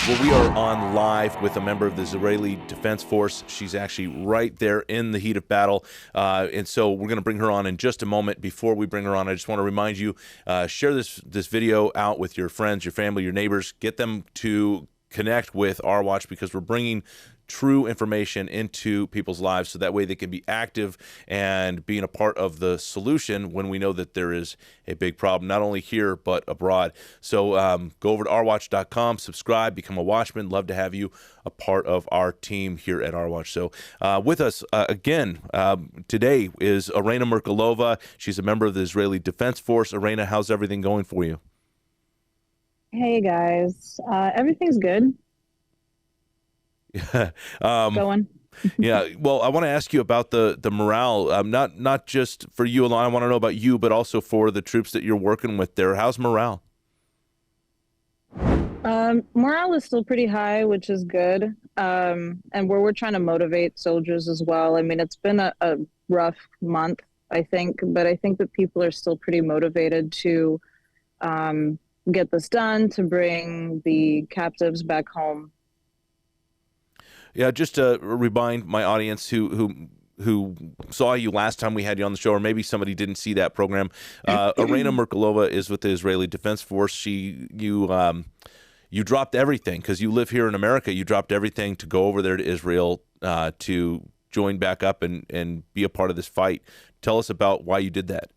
Well, we are on live with a member of the Israeli Defense Force. She's actually right there in the heat of battle. And so we're going to bring her on in just a moment. Before we bring her on, I just want to remind you, share this video out with your friends, your family, your neighbors. Get them to connect with Our Watch, because we're bringing true information into people's lives so that way they can be active and being a part of the solution when we know that there is a big problem, not only here but abroad. So go over to ourwatch.com, subscribe, become a watchman. Love to have you a part of our team here at Our Watch. So with us again today is Arena Merkulova. She's a member of the Israeli Defense Force. Arena, how's everything going for you? Hey guys, everything's good. Going. Yeah. Well, I want to ask you about the morale. Not just for you alone. I want to know about you, but also for the troops that you're working with there. How's morale? Morale is still pretty high, which is good. And we're trying to motivate soldiers as well. I mean, it's been a rough month, I think, but I think that people are still pretty motivated to get this done, to bring the captives back home. Yeah, just to remind my audience who saw you last time we had you on the show, or maybe somebody didn't see that program. Arena Merkulova is with the Israeli Defense Force. You dropped everything because you live here in America. You dropped everything to go over there to Israel to join back up and be a part of this fight. Tell us about why you did that.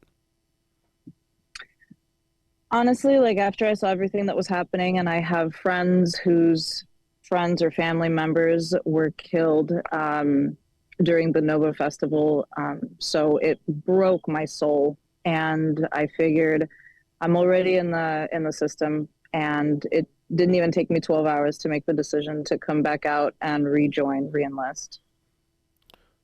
Honestly, like after I saw everything that was happening, and I have friends whose friends or family members were killed during the Nova Festival. So it broke my soul, and I figured I'm already in the system, and it didn't even take me 12 hours to make the decision to come back out and re-enlist.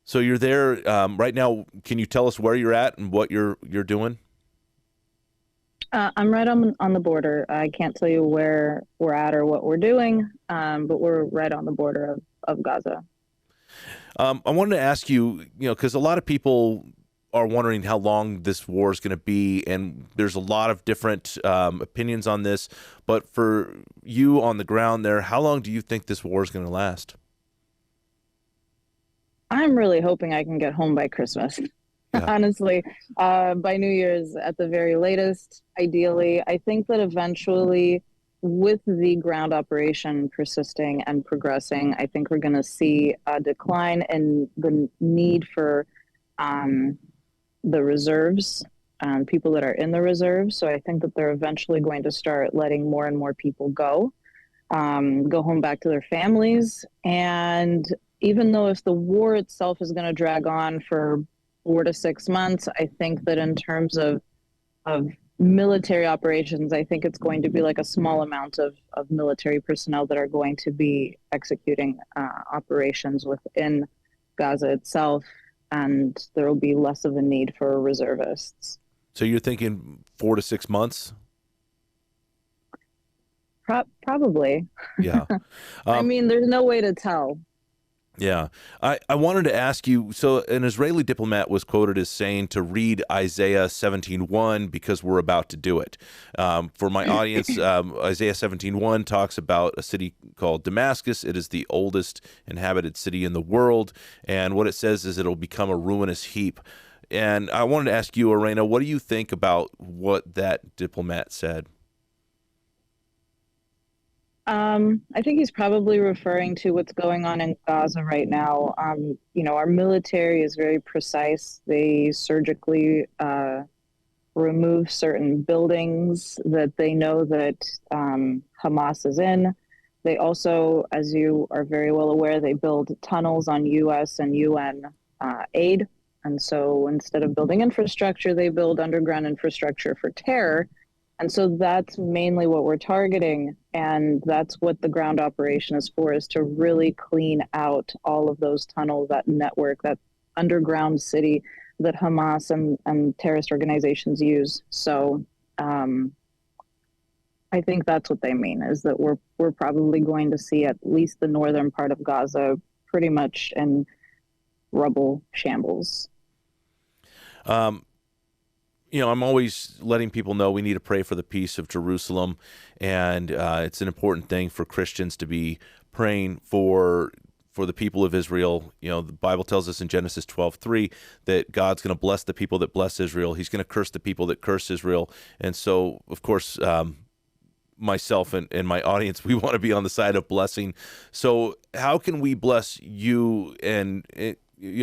So you're there right now. Can you tell us where you're at and what you're doing? I'm right on the border. I can't tell you where we're at or what we're doing, but we're right on the border of Gaza. I wanted to ask you, because a lot of people are wondering how long this war is going to be, and there's a lot of different opinions on this. But for you on the ground there, how long do you think this war is going to last? I'm really hoping I can get home by Christmas. Yeah. Honestly, by New Year's at the very latest, ideally. I think that eventually, with the ground operation persisting and progressing, I think we're going to see a decline in the need for the reserves, people that are in the reserves. So I think that they're eventually going to start letting more and more people go home back to their families. And even though if the war itself is going to drag on for 4 to 6 months, I think that in terms of military operations, I think it's going to be like a small amount of military personnel that are going to be executing operations within Gaza itself, and there will be less of a need for reservists. So you're thinking 4 to 6 months? Probably. Yeah. I mean, there's no way to tell. Yeah. I wanted to ask you, so an Israeli diplomat was quoted as saying to read Isaiah 17:1 because we're about to do it. For my audience, Isaiah 17:1 talks about a city called Damascus. It is the oldest inhabited city in the world, and what it says is it'll become a ruinous heap. And I wanted to ask you, Arena, what do you think about what that diplomat said? I think he's probably referring to what's going on in Gaza right now. Our military is very precise. They surgically remove certain buildings that they know that Hamas is in. They also, as you are very well aware, they build tunnels on U.S. and UN aid. And so instead of building infrastructure, they build underground infrastructure for terror. And so that's mainly what we're targeting. And that's what the ground operation is for, is to really clean out all of those tunnels, that network, that underground city that Hamas and terrorist organizations use. So I think that's what they mean, is that we're probably going to see at least the northern part of Gaza pretty much in rubble shambles. I'm always letting people know we need to pray for the peace of Jerusalem, and it's an important thing for Christians to be praying for the people of Israel. The Bible tells us in Genesis 12:3 that God's going to bless the people that bless Israel. He's going to curse the people that curse Israel. And so, of course, myself and my audience, we want to be on the side of blessing. So how can we bless you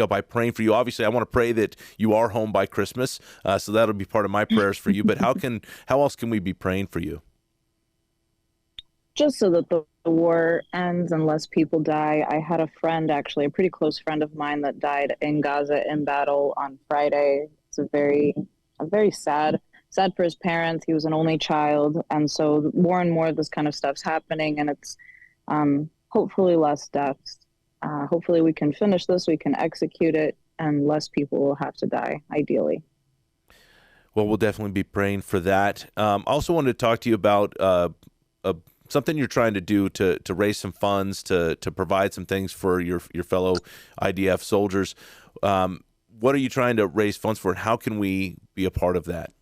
by praying for you? Obviously, I want to pray that you are home by Christmas. So that'll be part of my prayers for you. But how else can we be praying for you? Just so that the war ends and less people die. I had a friend, actually, a pretty close friend of mine, that died in Gaza in battle on Friday. It's a very sad for his parents. He was an only child. And so more and more of this kind of stuff's happening, and it's hopefully less deaths. Hopefully we can finish this, we can execute it, and less people will have to die, ideally. Well, we'll definitely be praying for that. Also wanted to talk to you about something you're trying to do to raise some funds, to provide some things for your fellow IDF soldiers. What are you trying to raise funds for, and how can we be a part of that?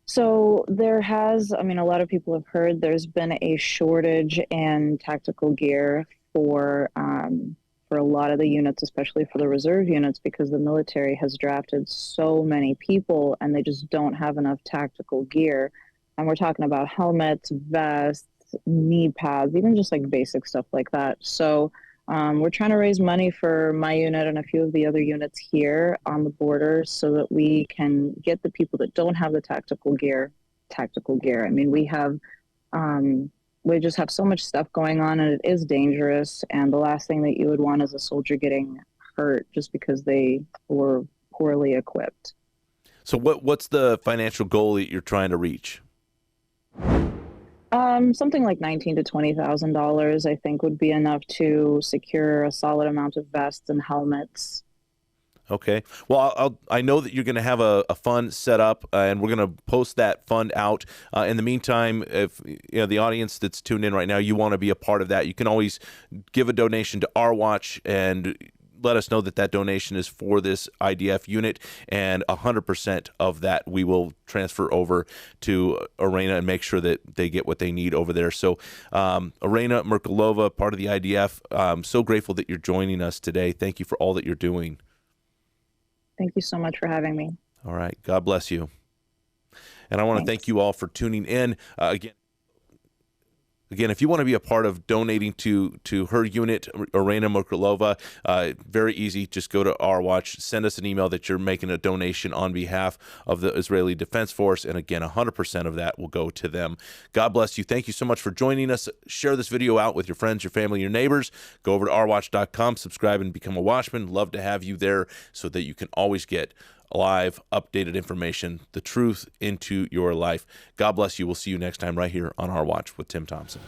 So there has, a lot of people have heard there's been a shortage in tactical gear for a lot of the units, especially for the reserve units, because the military has drafted so many people and they just don't have enough tactical gear. And we're talking about helmets, vests, knee pads, even just like basic stuff like that. So we're trying to raise money for my unit and a few of the other units here on the border so that we can get the people that don't have the tactical gear. We just have so much stuff going on, and it is dangerous. And the last thing that you would want is a soldier getting hurt just because they were poorly equipped. So what's the financial goal that you're trying to reach? Something like $19,000 to $20,000, I think, would be enough to secure a solid amount of vests and helmets. Okay. Well, I know that you're going to have a fund set up, and we're going to post that fund out. In the meantime, if the audience that's tuned in right now, you want to be a part of that, you can always give a donation to Our Watch and let us know that donation is for this IDF unit, and 100% of that we will transfer over to Arena and make sure that they get what they need over there. So Arena Merkulova, part of the IDF, I'm so grateful that you're joining us today. Thank you for all that you're doing. Thank you so much for having me. All right. God bless you. And I want to thank you all for tuning in. Again, if you want to be a part of donating to her unit, Arena Merkulova, very easy. Just go to Our Watch, send us an email that you're making a donation on behalf of the Israeli Defense Force, and again, 100% of that will go to them. God bless you. Thank you so much for joining us. Share this video out with your friends, your family, your neighbors. Go over to ourwatch.com, subscribe, and become a watchman. Love to have you there so that you can always get live, updated information, the truth into your life. God bless you. We'll see you next time right here on Our Watch with Tim Thompson.